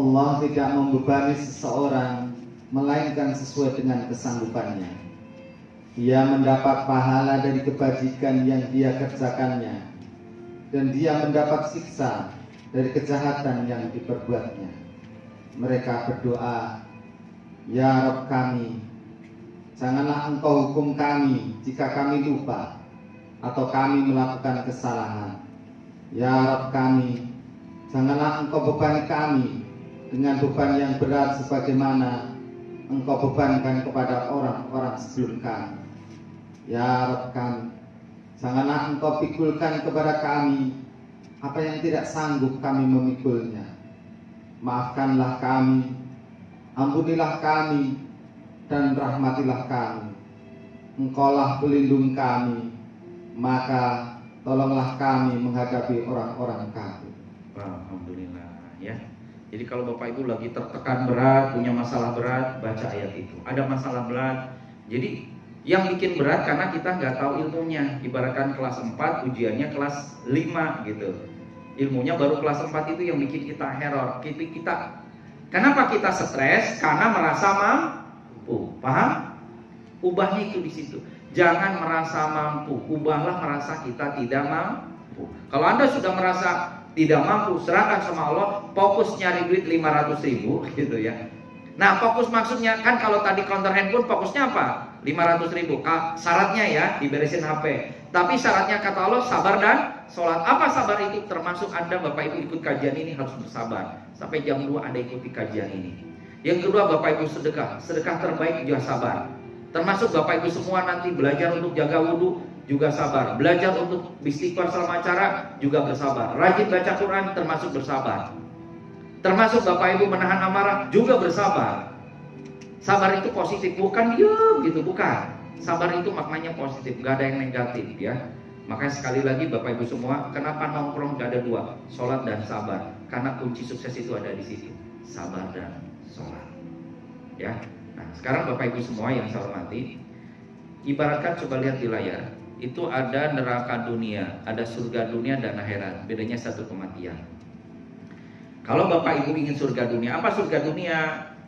Allah tidak membebani seseorang melainkan sesuai dengan kesanggupannya. Dia mendapat pahala dari kebajikan yang dia kerjakannya, dan dia mendapat siksa dari kejahatan yang diperbuatnya. Mereka berdoa, "Ya Rabb kami, janganlah Engkau hukum kami jika kami lupa atau kami melakukan kesalahan. Ya Rabb kami, janganlah Engkau bebani kami dengan beban yang berat sebagaimana Engkau bebankan kepada orang-orang sebelum kami. Ya Rabb kami, janganlah Engkau pikulkan kepada kami apa yang tidak sanggup kami memikulnya. Maafkanlah kami, ampunilah kami, dan rahmatilah kami. Engkaulah pelindung kami, maka tolonglah kami menghadapi orang-orang kafir." Alhamdulillah ya. Jadi kalau Bapak Ibu lagi tertekan berat, punya masalah berat, baca ayat itu. Ada masalah berat. Jadi yang bikin berat karena kita nggak tahu ilmunya. Ibaratkan kelas 4 ujiannya kelas 5 gitu. Ilmunya baru kelas 4 itu yang bikin kita error. Kenapa kita stres? Karena merasa mampu. Paham? Ubahnya itu di situ. Jangan merasa mampu, ubahlah merasa kita tidak mampu. Kalau Anda sudah merasa tidak mampu, serahkan sama Allah, fokus nyari duit 500.000 gitu ya. Nah, fokus maksudnya kan kalau tadi counter handphone fokusnya apa? 500.000. Syaratnya ya diberesin HP. Tapi syaratnya kata Allah sabar dan sholat. Apa sabar itu? Termasuk Anda Bapak Ibu ikut kajian ini harus bersabar. Sampai jam 2 Anda ikuti kajian ini. Yang kedua Bapak Ibu sedekah. Sedekah terbaik juga sabar. Termasuk Bapak Ibu semua nanti belajar untuk jaga wudhu juga sabar. Belajar untuk istighfar selama acara juga bersabar. Rajin baca Quran termasuk bersabar. Termasuk Bapak Ibu menahan amarah juga bersabar. Sabar itu positif, bukan diam gitu, bukan. Sabar itu maknanya positif, gak ada yang negatif ya. Makanya sekali lagi Bapak Ibu semua, kenapa nongkrong gak ada dua? Sholat dan sabar. Karena kunci sukses itu ada di situ. Sabar dan sholat. Ya. Nah, sekarang Bapak Ibu semua yang saya hormati, ibaratkan coba lihat di layar, itu ada neraka dunia, ada surga dunia dan akhirat. Bedanya satu kematian. Kalau Bapak Ibu ingin surga dunia, apa surga dunia?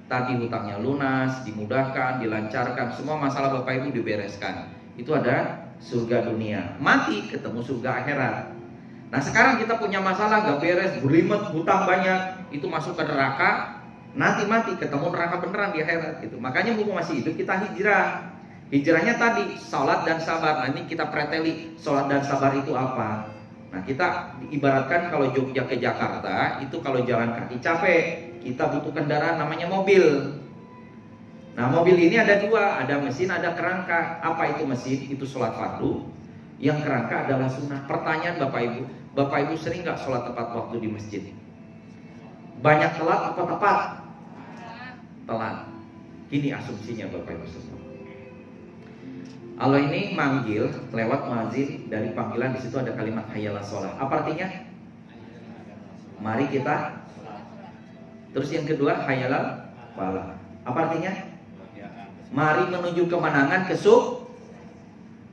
Tadi hutangnya lunas, dimudahkan, dilancarkan, semua masalah Bapak Ibu dibereskan. Itu ada surga dunia. Mati ketemu surga akhirat. Nah sekarang kita punya masalah gak beres, berlimet, hutang banyak, itu masuk ke neraka. Nanti mati ketemu neraka beneran di akhirat gitu. Makanya mumpung masih hidup kita hijrah. Hijrahnya tadi salat dan sabar. Nah ini kita preteli salat dan sabar itu apa? Nah kita ibaratkan kalau Jogja ke Jakarta itu kalau jalan kaki capek, kita butuh kendaraan namanya mobil. Nah mobil ini ada dua, ada mesin, ada kerangka. Apa itu mesin? Itu sholat fardu. Yang kerangka adalah sunnah. Pertanyaan Bapak Ibu sering gak sholat tepat waktu di masjid? Banyak telat apa tepat? Telat. Ini asumsinya Bapak Ibu semua. Allah ini manggil lewat muadzin, dari panggilan di situ ada kalimat hayyalah sholat. Apa artinya? Mari kita. Terus yang kedua hayyalah falah. Apa artinya? Mari menuju kemenangan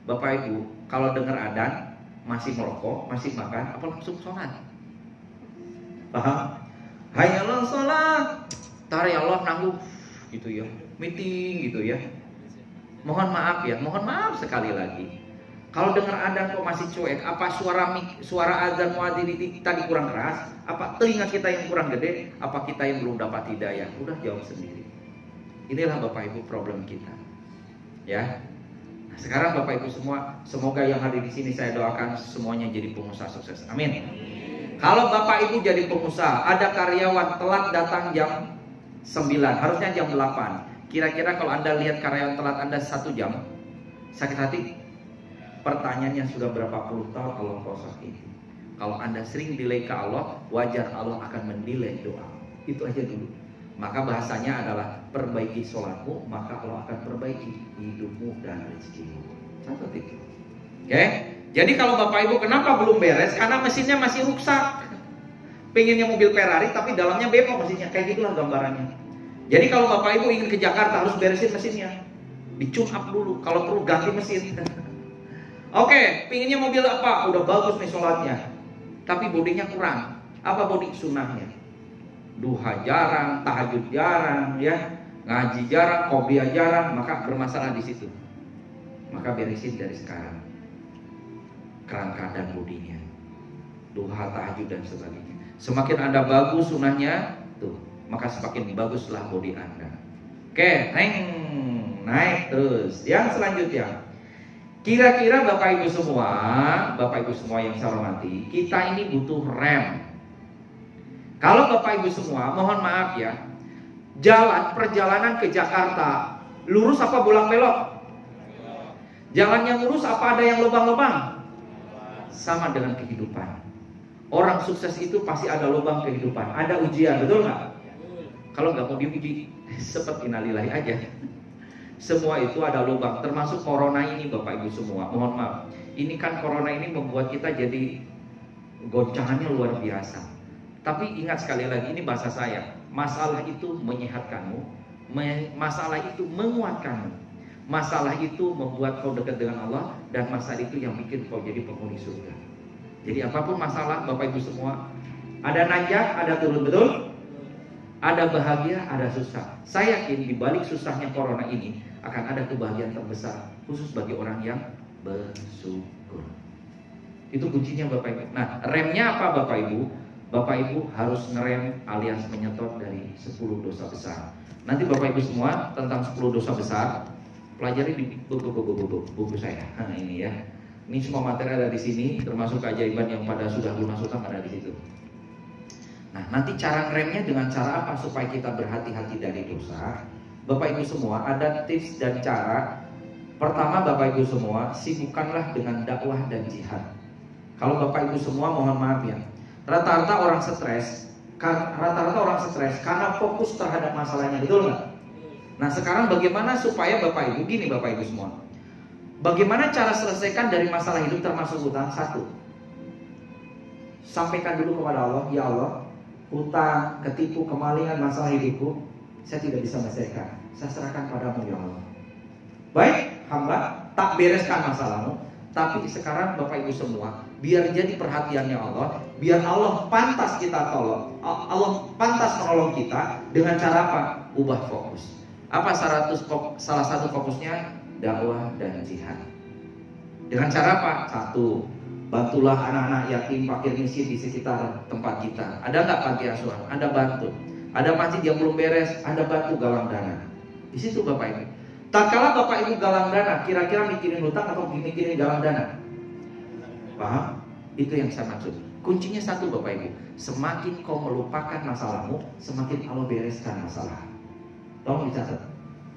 Bapak Ibu, kalau dengar adzan masih merokok, masih makan, apa langsung sholat? Paham? Hayyalah sholat. Tar ya Allah nanggung gitu ya, meeting gitu ya. Mohon maaf ya, mohon maaf sekali lagi. Kalau dengar adzan kok masih cuek, apa suara azan muadzin tadi kurang keras? Apa telinga kita yang kurang gede? Apa kita yang belum dapat hidayah? Udah jawab sendiri. Inilah Bapak Ibu problem kita. Ya. Nah, sekarang Bapak Ibu semua, semoga yang hadir di sini saya doakan semuanya jadi pengusaha sukses. Amin. Kalau Bapak Ibu jadi pengusaha, ada karyawan telat datang jam 9, harusnya jam 8. Kira-kira kalau Anda lihat karyawan telat Anda 1 jam, sakit hati? Pertanyaannya sudah berapa puluh tahun Allah kosong itu. Kalau Anda sering delay ke Allah, wajar Allah akan mendelay doa. Itu aja dulu. Maka bahasanya adalah perbaiki sholatmu, maka Allah akan perbaiki hidupmu dan rezekimu. Catat itu. Oke? Jadi kalau Bapak Ibu kenapa belum beres? Karena mesinnya masih rusak. Pengennya mobil Ferrari tapi dalamnya beko mesinnya. Kayak gitulah gambarannya. Jadi kalau Bapak Ibu ingin ke Jakarta harus beresin mesinnya, di-tune up dulu. Kalau perlu ganti mesin. Oke, pinginnya mobil apa? Udah bagus nih sholatnya, tapi bodinya kurang. Apa bodi? Sunnahnya. duha jarang, tahajud jarang, ya, ngaji jarang, qobliyah jarang, maka bermasalah di situ. Maka beresin dari sekarang kerangka dan bodinya, duha, tahajud dan sebagainya. Semakin Anda bagus sunahnya, tuh, maka semakin baguslah bodi Anda. Oke, naik terus. Yang selanjutnya, kira-kira Bapak Ibu semua yang saya hormati, kita ini butuh rem. Kalau Bapak Ibu semua, mohon maaf ya, perjalanan ke Jakarta lurus apa bolak belok? Jalannya lurus apa ada yang lubang-lubang? Sama dengan kehidupan. Orang sukses itu pasti ada lubang kehidupan, ada ujian, betul nggak? Kalau nggak mau diuji, seperti innalillahi aja. Semua itu ada lubang, termasuk corona ini Bapak Ibu semua. Mohon maaf, ini kan corona ini membuat kita jadi goncangannya luar biasa. Tapi ingat sekali lagi, ini bahasa saya, masalah itu menyehatkanmu, masalah itu menguatkanmu, masalah itu membuat kau dekat dengan Allah, dan masalah itu yang bikin kau jadi penghuni surga. Jadi apapun masalah Bapak Ibu semua, ada nanjak, ada turun, betul? Ada bahagia, ada susah. Saya yakin di balik susahnya corona ini akan ada kebahagiaan terbesar, khusus bagi orang yang bersyukur. Itu kuncinya Bapak Ibu. Nah, remnya apa Bapak Ibu? Bapak Ibu harus ngerem alias menyetor dari 10 dosa besar. Nanti Bapak Ibu semua tentang 10 dosa besar pelajari di buku saya. Nah, ini ya. Ini semua materi ada di sini, termasuk keajaiban yang pada sudah lunas utang ada di situ. Nah, nanti cara ngeremnya dengan cara apa supaya kita berhati-hati dari dosa? Bapak Ibu semua, ada tips dan cara. Pertama Bapak Ibu semua, sibukkanlah dengan dakwah dan jihad. Kalau Bapak Ibu semua mohon maaf ya, rata-rata orang stres karena fokus terhadap masalahnya, betul nggak? Nah sekarang bagaimana supaya Bapak Ibu, gini Bapak Ibu semua, bagaimana cara selesaikan dari masalah hidup termasuk utang? Satu, sampaikan dulu kepada Allah, ya Allah, utang, ketipu, kemalingan, masalah hidupku saya tidak bisa menyelesaikan, saya serahkan padamu ya Allah. Baik, hamba tak bereskan masalahmu, tapi sekarang Bapak Ibu semua, biar jadi perhatiannya Allah, biar Allah pantas kita tolong, Allah pantas menolong kita dengan cara apa? Ubah fokus. Apa salah satu fokusnya? Dakwah dan jihad. Dengan cara apa? Satu, bantulah anak-anak yatim, fakir miskin di sekitar tempat kita. Ada nggak panti asuhan? Anda bantu. Ada masjid yang belum beres, Anda bantu galang dana. Di situ Bapak Ibu. Tak kala Bapak Ibu galang dana, kira-kira mikirin hutang atau mikirin galang dana? Paham? Itu yang saya maksud. Kuncinya satu Bapak Ibu, semakin kau melupakan masalahmu, semakin Allah bereskan masalah. Tolong dicatat.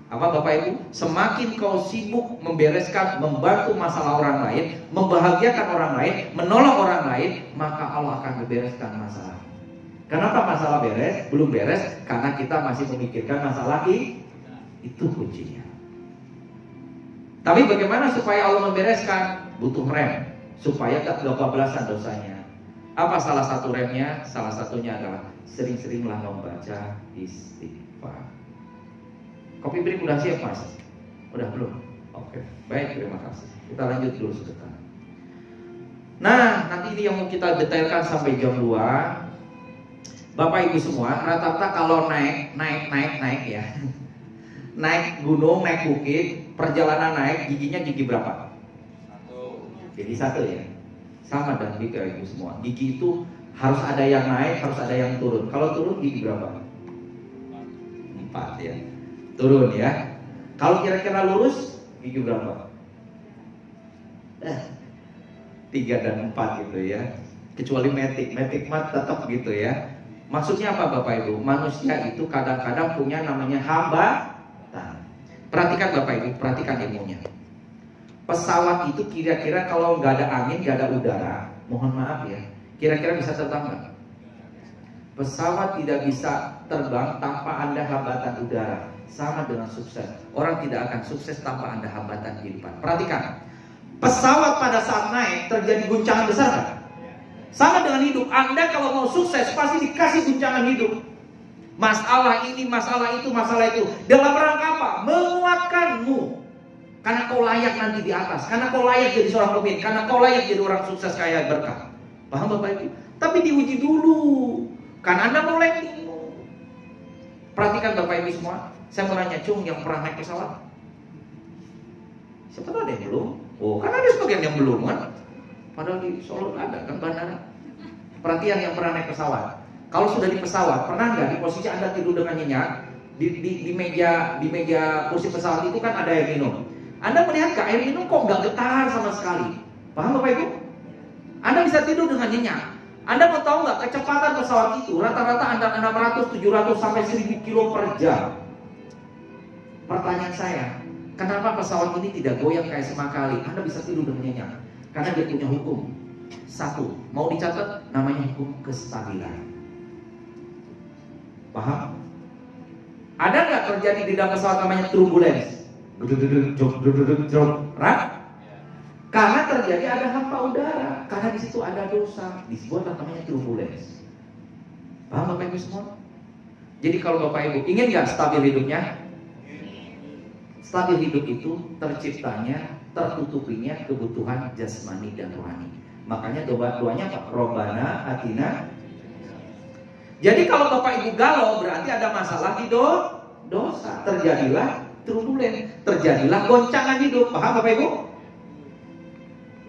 Apa Bapak Ibu? Semakin kau sibuk membereskan, membantu masalah orang lain, membahagiakan orang lain, menolong orang lain, maka Allah akan membereskan masalah. Kenapa masalah beres? Belum beres karena kita masih memikirkan masalah itu kuncinya. Tapi bagaimana supaya Allah membereskan? Butuh rem supaya tak kebablasan dosanya. Apa salah satu remnya? Salah satunya adalah sering-seringlah membaca istighfar. Kopi break udah siap Mas? Udah belum? Oke, baik, terima kasih. Kita lanjut dulu sebentar. Nah, nanti ini yang mau kita detailkan sampai jam 2. Bapak Ibu semua, rata-rata kalau naik ya. Naik gunung, naik bukit, perjalanan naik, giginya gigi berapa? 1. Jadi 1 ya. Sama dan Bapak Ibu semua. Gigi itu harus ada yang naik, harus ada yang turun. Kalau turun gigi berapa? 4 ya. Turun ya. Kalau kira-kira lurus gigi berapa? 3 dan 4 gitu ya. Kecuali metik mat tetap gitu ya. Maksudnya apa Bapak Ibu? Manusia itu kadang-kadang punya namanya hambatan. Perhatikan Bapak Ibu, perhatikan ilmunya. Pesawat itu kira-kira kalau nggak ada angin, nggak ada udara, mohon maaf ya, kira-kira bisa terbang nggak? Pesawat tidak bisa terbang tanpa ada hambatan udara. Sama dengan sukses. Orang tidak akan sukses tanpa ada hambatan kehidupan. Perhatikan, pesawat pada saat naik terjadi guncangan besar kan? Sama dengan hidup. Anda kalau mau sukses pasti dikasih guncangan hidup. Masalah ini, masalah itu, masalah itu. Dalam rangka apa? Menguatkanmu. Karena kau layak nanti di atas. Karena kau layak jadi seorang pemimpin. Karena kau layak jadi orang sukses kaya berkah. Paham Bapak Ibu? Tapi diuji dulu. Karena Anda mau landing. Perhatikan Bapak Ibu semua. Saya mau nanya, Cung, yang pernah naik pesawat? Siapa tahu ada yang belum? Oh, kan ada sebagian yang belum kan? Padahal di Solo ada kan bandara. Perhatian yang pernah naik pesawat. Kalau sudah di pesawat, pernah nggak di posisi Anda tidur dengan nyenyak? Di meja kursi pesawat itu kan ada air minum. Anda melihat ke air minum kok nggak getar sama sekali. Paham Bapak Ibu? Anda bisa tidur dengan nyenyak. Anda mau tahu nggak kecepatan pesawat itu rata-rata antara 600, 700 sampai 1000 kilo per jam. Pertanyaan saya, kenapa pesawat ini tidak goyang kayak semakali? Anda bisa tidur dengan nyenyak. Karena dia punya hukum. Satu, mau dicatat, namanya hukum kestabilan. Paham? Ada nggak terjadi di dalam pesawat namanya turbulence? Karena terjadi ada hampa udara. Karena di situ ada dosa. Disebut namanya turbulence. Paham Bapak Ibu semua? Jadi kalau Bapak Ibu ingin nggak stabil hidupnya? Stabil hidup itu terciptanya, tertutupinya kebutuhan jasmani dan rohani. Makanya doanya apa? Robbana atina. Jadi kalau Bapak Ibu galau berarti ada masalah di dosa. Terjadilah turbulen, terjadilah goncangan hidup. Paham Bapak Ibu?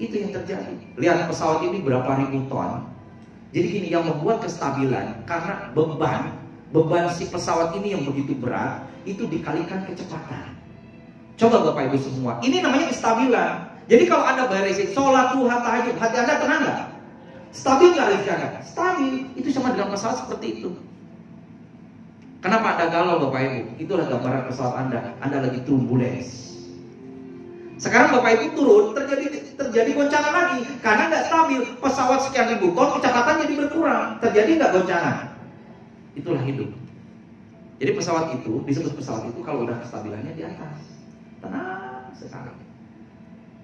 Itu yang terjadi. Lihat pesawat ini berapa ribu ton. Jadi gini, yang membuat kestabilan karena beban si pesawat ini yang begitu berat itu dikalikan kecepatan. Coba Bapak Ibu semua, ini namanya kestabilan. Jadi kalau Anda beresin sholat, duha, tahajud, hati Anda tenang nggak? Stabil nggak rezeki Anda? Stabil. Itu sama dengan pesawat seperti itu. Kenapa Anda galau Bapak Ibu? Itulah gambaran pesawat Anda. Anda lagi turbulence. Sekarang Bapak Ibu turun, terjadi goncangan lagi karena nggak stabil. Pesawat sekian ribu ton, kecepatan jadi berkurang. Terjadi nggak goncangan? Itulah hidup. Jadi pesawat itu disebut pesawat itu kalau udah kestabilannya di atas. Tenang sekali.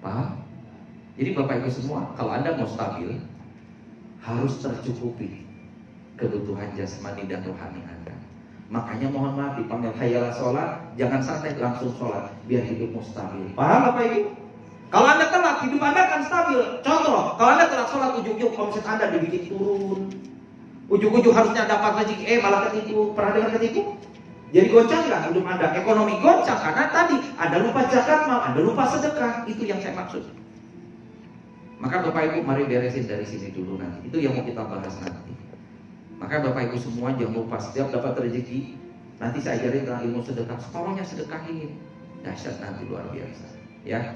Paham? Jadi Bapak Ibu semua, kalau Anda mau stabil, harus tercukupi kebutuhan jasmani dan rohani Anda. Makanya mohon maaf dipanggil hayyalah sholat, jangan santai langsung sholat, biar hidupmu stabil. Paham Bapak Ibu? Kalau Anda telat, hidup Anda akan stabil. Contoh, kalau Anda telat sholat, ujung-ujung omset Anda dibikin turun. Ujung-ujung harusnya dapat rezeki, malah ketipu. Pernah dengar ketipu? Jadi goncang nggak hidup Anda? Ekonomi goncang karena tadi Anda lupa zakat mal, Anda lupa sedekah. Itu yang saya maksud. Maka Bapak Ibu mari beresin dari sini dulu nanti. Itu yang mau kita bahas nanti. Maka Bapak Ibu semua jangan lupa setiap dapat rezeki, nanti saya ajarin tentang ilmu sedekah. Separuhnya sedekahin. Dahsyat nanti luar biasa. Ya.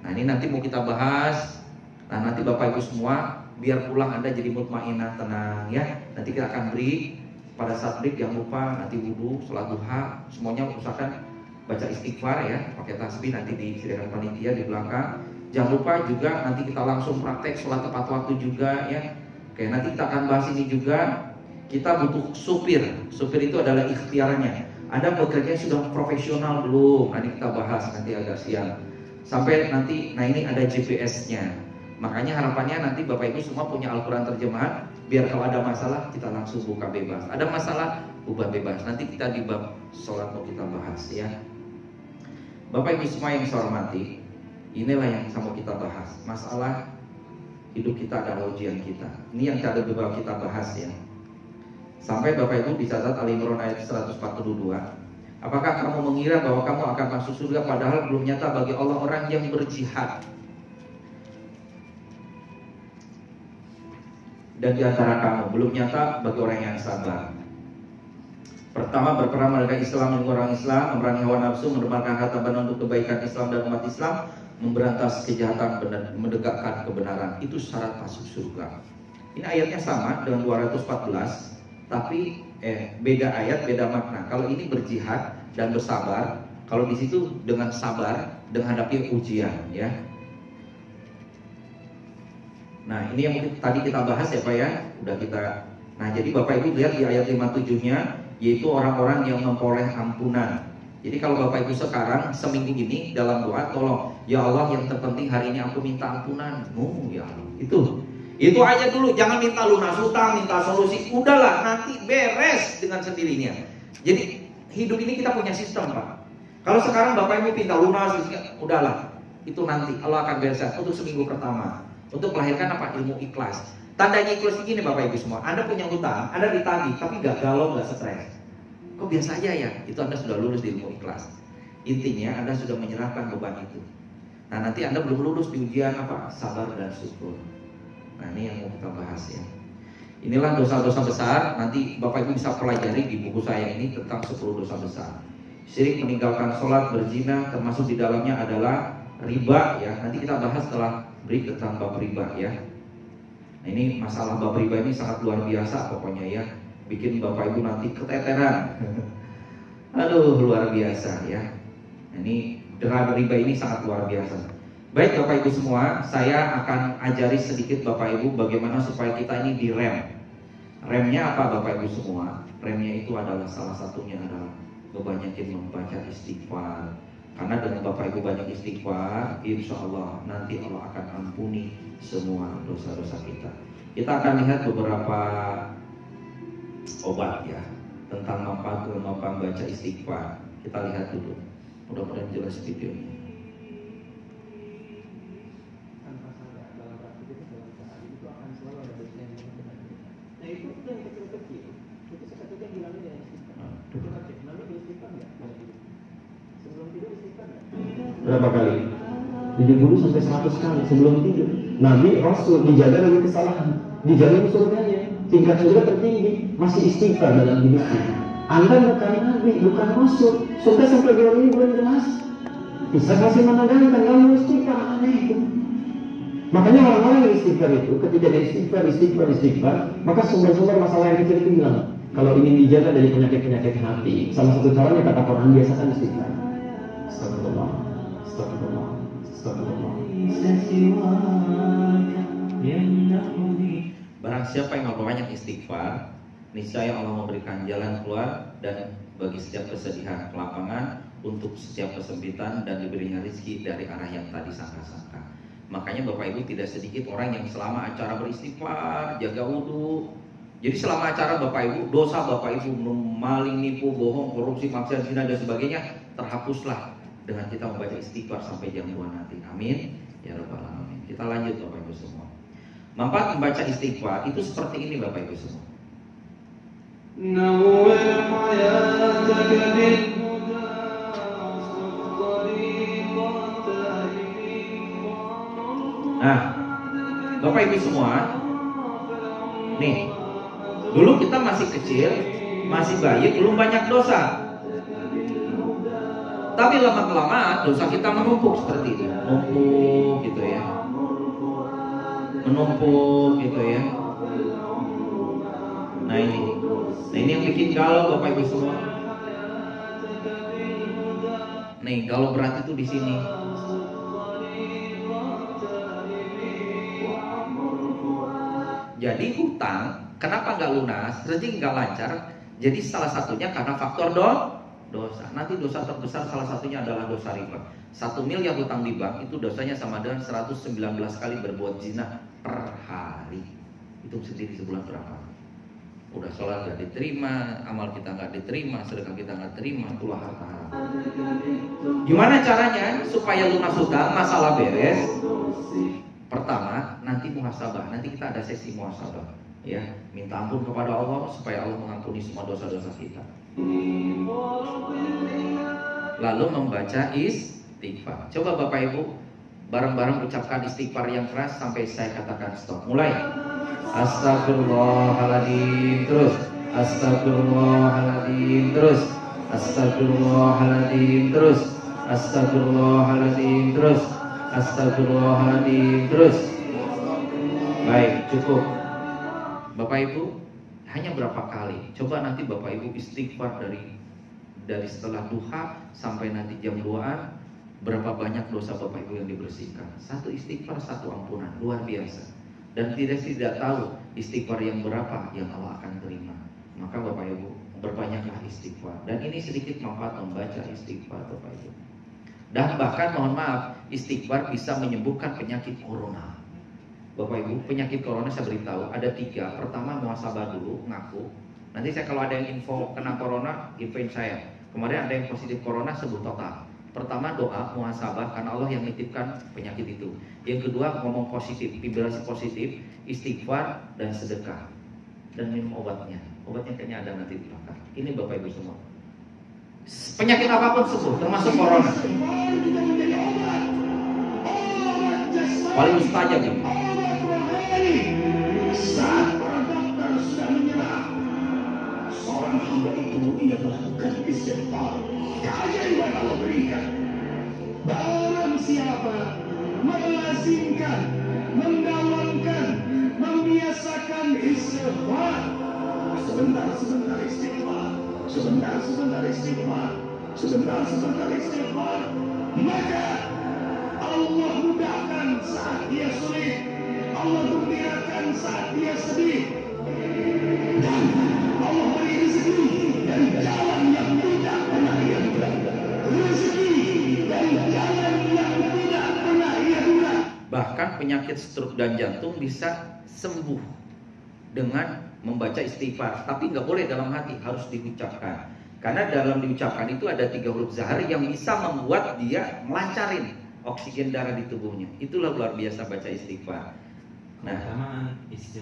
Nah ini nanti mau kita bahas. Nah nanti Bapak Ibu semua biar pulang Anda jadi mutmainah, tenang ya. Nanti kita akan break. Pada saat break jangan lupa nanti wudhu, sholat duha, semuanya usahakan baca istighfar ya, pakai tasbih nanti disediakan panitia di belakang. Jangan lupa juga nanti kita langsung praktek sholat tepat waktu juga ya. Oke, nanti kita akan bahas ini juga. Kita butuh supir. Supir itu adalah ikhtiarnya. Anda bekerja sudah profesional belum? Nanti kita bahas nanti agak siang. Sampai nanti, nah ini ada GPS-nya. Makanya harapannya nanti Bapak Ibu semua punya Al-Quran terjemahan. Biar kalau ada masalah kita langsung buka bebas. Ada masalah, ubah bebas. Nanti kita di bab sholat mau kita bahas ya. Bapak Ibu semua yang saya hormati, inilah yang mau kita bahas. Masalah hidup kita adalah ujian kita. Ini yang ada beberapa kita bahas ya. Sampai Bapak Ibu dicatat Al-Imran ayat 142. Apakah kamu mengira bahwa kamu akan masuk surga padahal belum nyata bagi Allah orang yang berjihad? Dan di antara kamu belum nyata bagi orang yang sabar. Pertama, berperang melawan Islam dan orang Islam, memerangi hawa nafsu, menebarkan harta benda untuk kebaikan Islam dan umat Islam, memberantas kejahatan, menegakkan kebenaran. Itu syarat masuk surga. Ini ayatnya sama dengan 214, tapi beda ayat, beda makna. Kalau ini berjihad dan bersabar, kalau di situ dengan sabar menghadapi ujian, ya. Nah, ini yang tadi kita bahas ya Pak ya. Udah kita. Nah, jadi Bapak Ibu lihat di ayat 57-nya, yaitu orang-orang yang memperoleh ampunan. Jadi kalau Bapak Ibu sekarang seminggu ini dalam doa, tolong ya Allah, yang terpenting hari ini aku minta ampunan. Oh ya Allah. Itu aja dulu, jangan minta lunas hutang, minta solusi. Udahlah, nanti beres dengan sendirinya. Jadi hidup ini kita punya sistem Pak. Kalau sekarang Bapak Ibu minta lunas, udahlah, itu nanti Allah akan bereskan untuk seminggu pertama. Untuk melahirkan apa? Ilmu ikhlas. Tandanya ikhlas ini Bapak Ibu semua, Anda punya hutang, Anda ditagih, tapi gak galau, gak stres. Kok Kok biasa aja ya? Itu Anda sudah lulus di ilmu ikhlas. Intinya Anda sudah menyerahkan beban itu. Nah nanti Anda belum lulus di ujian apa? Sabar dan syukur. Nah ini yang mau kita bahas ya. Inilah dosa-dosa besar. Nanti Bapak Ibu bisa pelajari di buku saya ini tentang 10 dosa besar. Syirik, meninggalkan sholat, berzina, termasuk di dalamnya adalah riba ya. Nanti kita bahas setelah break tentang bab riba ya. Nah ini masalah bab riba ini sangat luar biasa pokoknya ya. Bikin Bapak Ibu nanti keteteran. Aduh luar biasa ya. Nah, ini derajat riba ini sangat luar biasa. Baik Bapak Ibu semua, saya akan ajari sedikit Bapak Ibu bagaimana supaya kita ini direm. Remnya apa Bapak Ibu semua? Remnya itu adalah salah satunya adalah kebanyakin membaca istighfar. Karena dengan Bapak Ibu banyak istighfar, insya Allah nanti Allah akan ampuni semua dosa-dosa kita. Kita akan lihat beberapa obat ya tentang manfaat membaca istighfar. Kita lihat dulu. Mudah-mudahan jelas videonya. Berapa kali? 70 sampai 100 kali sebelum tidur. Nabi Rasul dijaga dari kesalahan, dijaga surganya, tingkat surga tertinggi, masih istighfar dalam hidupnya. Anda bukan Nabi, bukan Rasul, surga sampai bilang ini belum jelas. Bisa masih menegangkan kamu istighfar, aneh itu. Makanya orang-orang yang istighfar itu, ketika dia istighfar, maka sumber-sumber masalah yang kecil itu hilang. Kalau ingin dijaga dari penyakit-penyakit hati, salah satu caranya kata Quran biasakan istighfar. Astagfirullah, astagfirullah, astagfirullah. Barang siapa yang banyak istighfar, niscaya Allah memberikan jalan keluar dan bagi setiap kesedihan kelapangan, untuk setiap kesempitan, dan diberinya rezeki dari arah yang tadi sangka-sangka. Makanya Bapak Ibu tidak sedikit orang yang selama acara beristighfar, jaga wudhu. Jadi selama acara Bapak Ibu, dosa Bapak Ibu maling, nipu, bohong, korupsi, maksiat, zina dan sebagainya terhapuslah dengan kita membaca istighfar sampai jam 2 nanti. Amin ya rabbal alamin. Kita lanjut Bapak Ibu semua. Manfaat membaca istighfar itu seperti ini Bapak Ibu semua. Nah, Bapak Ibu semua, nih, dulu kita masih kecil, masih bayi, belum banyak dosa. Tapi lama-kelamaan dosa kita menumpuk seperti itu, menumpuk gitu ya, menumpuk gitu ya. Nah ini yang bikin galau Bapak Ibu semua. Nih galau berat itu di sini. Jadi hutang, kenapa nggak lunas, rezeki nggak lancar? Jadi salah satunya karena faktor dosa. Nanti dosa terbesar salah satunya adalah dosa riba. 1 miliar hutang di bank itu dosanya sama dengan 119 kali berbuat zina per hari. Hitung sendiri sebulan berapa? Udah sholat nggak diterima, amal kita nggak diterima, sedekah kita nggak terima, itulah harta haram. Gimana caranya supaya lunas hutang, masalah beres? Pertama, nanti muhasabah. Nanti kita ada sesi muhasabah, ya. Minta ampun kepada Allah supaya Allah mengampuni semua dosa-dosa kita. Lalu membaca istighfar. Coba Bapak Ibu bareng-bareng ucapkan istighfar yang keras sampai saya katakan stop. Mulai. Astagfirullahaladzim. Terus. Astagfirullahaladzim. Terus. Astagfirullahaladzim. Terus. Astagfirullahaladzim. Terus. Astagfirullahaladzim. Terus. Baik, cukup. Bapak Ibu, hanya berapa kali? Coba nanti Bapak Ibu istighfar dari setelah duha sampai nanti jam 2-an, berapa banyak dosa Bapak Ibu yang dibersihkan. Satu istighfar, satu ampunan, luar biasa. Dan tidak tahu istighfar yang berapa yang Allah akan terima. Maka Bapak Ibu berbanyaklah istighfar. Dan ini sedikit manfaat membaca istighfar Bapak Ibu. Dan bahkan mohon maaf, istighfar bisa menyembuhkan penyakit corona. Bapak Ibu, penyakit corona saya beritahu ada 3. Pertama, muhasabah dulu, ngaku. Nanti saya kalau ada yang info kena corona, infoin saya. Kemarin ada yang positif corona, sebut total. Pertama, doa, muhasabah, karena Allah yang nitipkan penyakit itu. Yang kedua, ngomong positif, vibrasi positif, istighfar, dan sedekah. Dan minum obatnya. Obatnya kayaknya ada nanti di belakang. Ini Bapak Ibu semua. Penyakit apapun sembuh, termasuk corona. Paling mustajab ya. Saat para dokter sudah menyerah, seorang hamba itu ia melakukan istighfar. Keajaiban Allah berikan. Barang siapa melazimkan, mendawamkan, membiasakan istighfar, sebentar istighfar, sebentar istighfar, maka Allah mudahkan saat dia sulit, Allah gembirakan saat dia sedih, dan Allah beri rezeki dari jalan yang tidak pernah ia duga. Rezeki dari jalan yang tidak pernah ia duga. Bahkan penyakit stroke dan jantung bisa sembuh dengan membaca istighfar. Tapi nggak boleh dalam hati, harus diucapkan. Karena dalam diucapkan itu ada 3 huruf zahar yang bisa membuat dia melancarin oksigen darah di tubuhnya. Itulah luar biasa baca istighfar. Nah,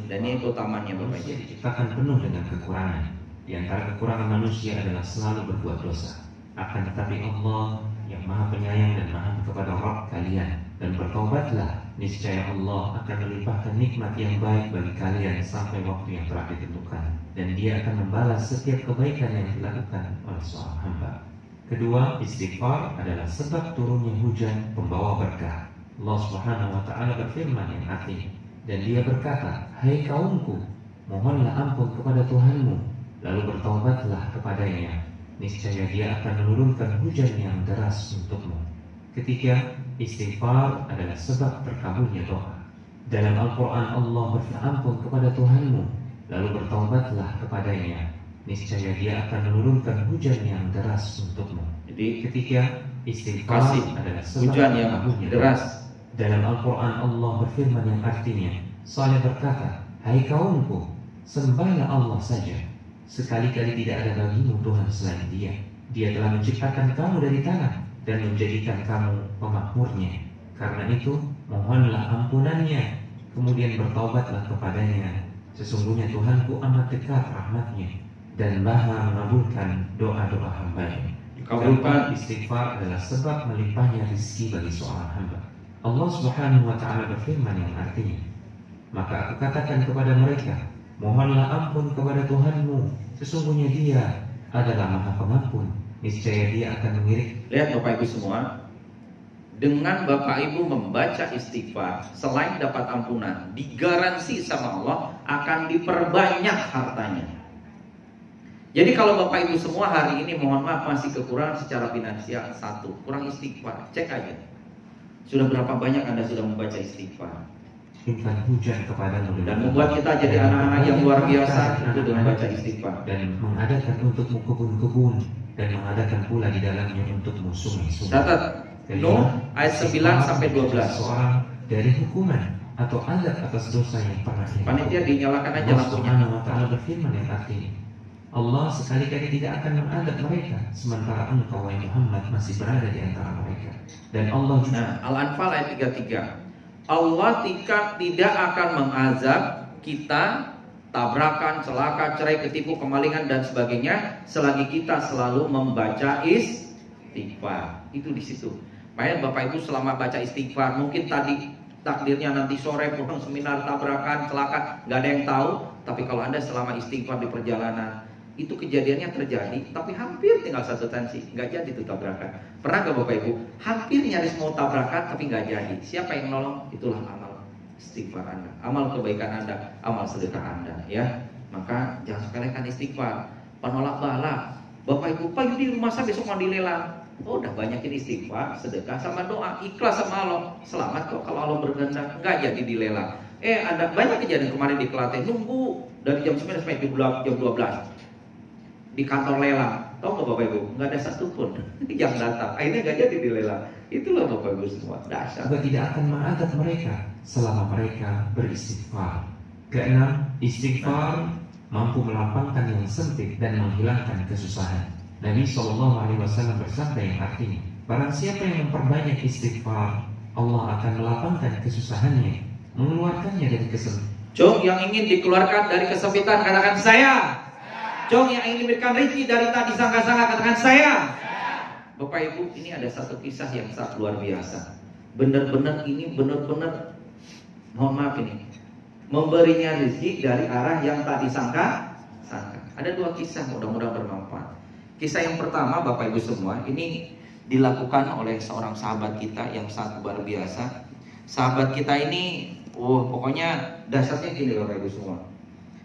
dan ini utamanya Bapak manusia diciptakan penuh dengan kekurangan. Di antara kekurangan manusia adalah selalu berbuat dosa. Akan tetapi Allah yang Maha Penyayang dan Maha kepada Rabb kalian, dan bertobatlah, niscaya Allah akan melimpahkan nikmat yang baik bagi kalian sampai waktu yang telah ditentukan, dan Dia akan membalas setiap kebaikan yang dilakukan oleh seorang hamba. Kedua, istighfar adalah sebab turunnya hujan pembawa berkah. Allah Subhanahu wa taala berfirman yang artinya, dan Dia berkata, hai kaumku, mohonlah ampun kepada Tuhanmu, lalu bertaubatlah kepadanya, niscaya Dia akan menurunkan hujan yang deras untukmu. Ketiga, istighfar adalah sebab terkabulnya doa. Dalam Al-Quran Allah berampun kepada Tuhanmu, lalu bertaubatlah kepadanya, niscaya Dia akan menurunkan hujan yang deras untukmu. Jadi ketiga, istighfar adalah sebab hujan yang terkabulnya deras. doa. Dalam Al-Quran Allah berfirman yang artinya, Saleh berkata, hai kaumku, sembahlah Allah saja. Sekali-kali tidak ada bagimu Tuhan selain Dia. Dia telah menciptakan kamu dari tanah dan menjadikan kamu pemakmurnya. Karena itu, mohonlah ampunannya, kemudian bertaubatlah kepadanya. Sesungguhnya Tuhanku amat dekat rahmatnya dan Maha mengabulkan doa-doa hambanya. Keempat, istighfar adalah sebab melimpahnya rezeki bagi seorang hamba. Allah Subhanahu wa taala berfirman yang artinya, maka aku katakan kepada mereka, mohonlah ampun kepada Tuhanmu, sesungguhnya Dia adalah Maha Pengampun, niscaya Dia akan mengiring. Lihat Bapak Ibu semua, dengan Bapak Ibu membaca istighfar, selain dapat ampunan, digaransi sama Allah akan diperbanyak hartanya. Jadi kalau Bapak Ibu semua hari ini mohon maaf masih kekurangan secara finansial, satu, kurang istighfar, cek aja. Sudah berapa banyak Anda sudah membaca istighfar? Berikan hujan kepadamu Dan membuat kita jadi anak-anak yang luar biasa itu dengan baca istighfar. Dan mengadakan untukmu kebun-kebun, dan mengadakan pula di dalamnya untukmu sungai-sungai. Catat, Nuh ayat 9 sampai 12. Seorang dari hukuman atau azab atas dosa yang pernah Panitia dinyalakan aja lampunya. Allah Subhanahu wa taala berfirman yang artinya, Allah sekali-kali tidak akan mengadab mereka sementara engkau wahai Muhammad masih berada di antara mereka. Dan Allah juga, Nah, Al-Anfal ayat 33. Allah tidak akan mengazab kita tabrakan, celaka, cerai, ketipu, kemalingan dan sebagainya selagi kita selalu membaca istighfar. Itu di situ. Makanya Bapak Ibu selama baca istighfar, mungkin tadi takdirnya nanti sore pulang seminar tabrakan, celaka, nggak ada yang tahu. Tapi kalau Anda selama istighfar di perjalanan, itu kejadiannya terjadi, tapi hampir tinggal satu tensi, nggak jadi itu tabrakan. Pernah nggak Bapak Ibu? Hampir nyaris mau tabrakan, tapi nggak jadi. Siapa yang nolong? Itulah amal istighfar Anda, amal kebaikan Anda, amal sedekah Anda, ya. Maka jangan sepelekan istighfar. Penolak bala. Bapak Ibu, Pak Yudi rumah saya besok mau dilelang. Oh, udah banyakin istighfar, sedekah sama doa, ikhlas sama Allah. Selamat kok kalau Allah berkehendak, nggak jadi dilelang. Ada banyak kejadian kemarin di Klaten, nunggu dari jam 9 sampai jam 12 di kantor lelang. Tahu nggak Bapak Ibu? Nggak ada satupun yang datang. Akhirnya nggak jadi dilelang. Itulah Bapak Ibu semua. Dahsyat. juga tidak akan mengadab mereka selama mereka beristighfar. Keenam, istighfar mampu melapangkan yang sempit dan menghilangkan kesusahan. Nabi SAW bersabda yang artinya, barang siapa yang memperbanyak istighfar, Allah akan melapangkan kesusahannya, mengeluarkannya dari kesempitan. Jom yang ingin dikeluarkan dari kesempitan, katakan saya. Jong yang ingin diberikan rezeki dari tadi sangka-sangka, katakan saya. Bapak Ibu, ini ada satu kisah yang sangat luar biasa. Benar-benar ini benar-benar, mohon maaf ini, memberinya rezeki dari arah yang tak disangka-sangka. Ada dua kisah, mudah-mudahan bermanfaat. Kisah yang pertama, Bapak Ibu semua, ini dilakukan oleh seorang sahabat kita yang sangat luar biasa. Sahabat kita ini, pokoknya dasarnya gini Bapak Ibu semua.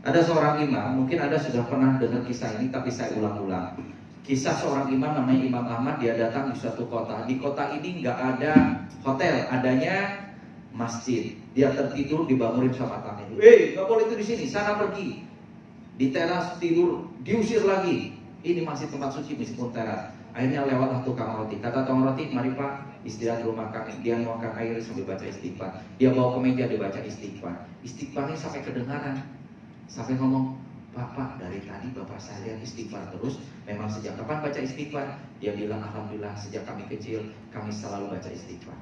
Ada seorang imam, mungkin Anda sudah pernah dengar kisah ini, tapi saya ulang-ulang. Kisah seorang imam namanya Imam Ahmad, dia datang di suatu kota. Di kota ini nggak ada hotel, adanya masjid. Dia tertidur, dibangunin sama tamu. Nggak boleh itu di sini, sana pergi. Di teras tidur, diusir lagi. Ini masih tempat suci meskipun teras. Akhirnya lewatlah tukang roti. Kata tukang roti, mari Pak, istirahat di rumah kami. Dia nuangkan air sambil baca istighfar. Dia bawa ke meja, dia baca istighfar. Istighfarnya sampai kedengaran. Sampai ngomong, Pak, dari tadi Bapak saya lihat istighfar terus. Memang sejak kapan baca istighfar? Dia bilang, Alhamdulillah sejak kami kecil kami selalu baca istighfar.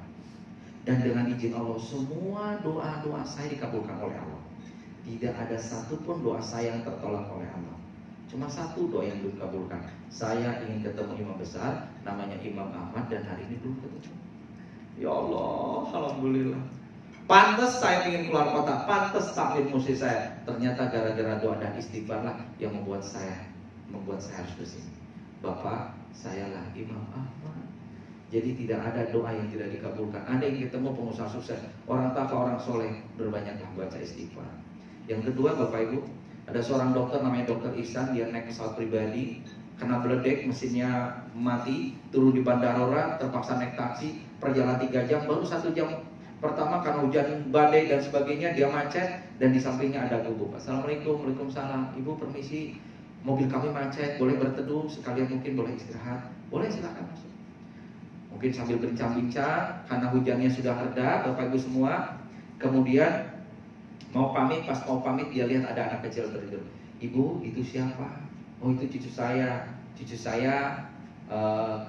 Dan dengan izin Allah, semua doa-doa saya dikabulkan oleh Allah. Tidak ada satupun doa saya yang tertolak oleh Allah. Cuma satu doa yang belum dikabulkan. Saya ingin ketemu imam besar, namanya Imam Ahmad, dan hari ini belum ketemu. Ya Allah, Alhamdulillah. Pantas saya ingin keluar kota, pantas taklim musik saya. Ternyata gara-gara doa dan istighfar lah yang membuat saya harus kesini. Bapak, sayalah Imam Ahmad. Jadi tidak ada doa yang tidak dikabulkan. Anda yang ketemu pengusaha sukses, orang takwa, orang soleh, berbanyaklah baca istighfar. Yang kedua Bapak Ibu, ada seorang dokter namanya Dokter Ihsan. Dia naik pesawat pribadi, kena meledek, mesinnya mati, turun di bandara, terpaksa naik taksi, perjalanan 3 jam, baru 1 jam pertama karena hujan badai dan sebagainya dia macet, dan di sampingnya ada gubuk. Assalamualaikum, waalaikumsalam. Ibu permisi, mobil kami macet, boleh berteduh sekalian, mungkin boleh istirahat? Boleh, silakan masuk. Mungkin sambil bincang-bincang karena hujannya sudah reda, Bapak Ibu semua. Kemudian mau pamit, pas mau pamit dia lihat ada anak kecil tertidur. Ibu, itu siapa? Oh, itu cucu saya. Cucu saya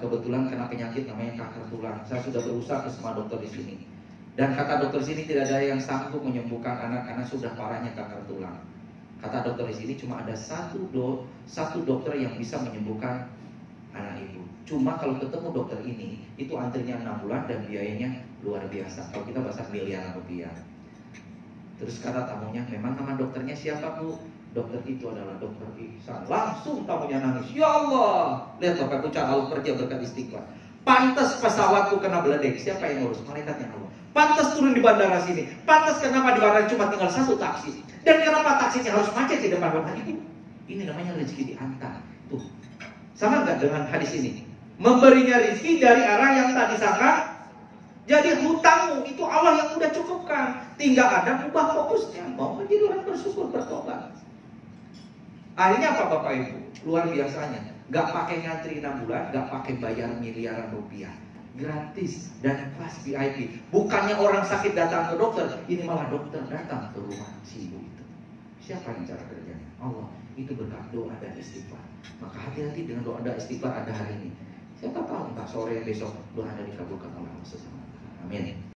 kebetulan kena penyakit namanya kanker tulang. Saya sudah berusaha ke semua dokter di sini. Dan kata dokter sini tidak ada yang sanggup menyembuhkan anak-anak sudah parahnya kanker tulang. Kata dokter di sini cuma ada satu dokter yang bisa menyembuhkan anak ibu. Cuma kalau ketemu dokter ini, itu antrinya 6 bulan dan biayanya luar biasa. Kalau kita bahasa miliaran rupiah. Terus kata tamunya, memang nama dokternya siapa Bu? Dokter itu adalah Dokter Ihsan. Langsung tamunya nangis. Ya Allah, lihat Bapak Ibu cara Allah kerja berkat istighfar. Pantas pesawatku kena beledek. Siapa yang ngurus? Malaikatnya Allah. Pantas turun di bandara sini. Pantas kenapa di bandara cuma tinggal 1 taksi. Dan kenapa taksinya harus macet di depan bapak ibu? Ini namanya rezeki diantar. Tuh, sama nggak dengan hadis ini? Memberinya rezeki dari arah yang tak disangka. Jadi hutangmu itu Allah yang udah cukupkan. Tinggal ada ubah fokusnya. Mau menjadi orang bersyukur, bertobat. Akhirnya apa Bapak Ibu? Luar biasanya. Gak pakai ngantri 6 bulan, gak pakai bayar miliaran rupiah. Gratis dan kelas VIP. Bukannya orang sakit datang ke dokter, ini malah dokter datang ke rumah si ibu itu. Siapa yang cara kerjanya? Allah. Itu berkat doa dan istighfar. Maka hati-hati dengan doa dan istighfar Anda hari ini. Siapa tahu entah sore besok doa Anda dikabulkan oleh Allah SWT. Amin.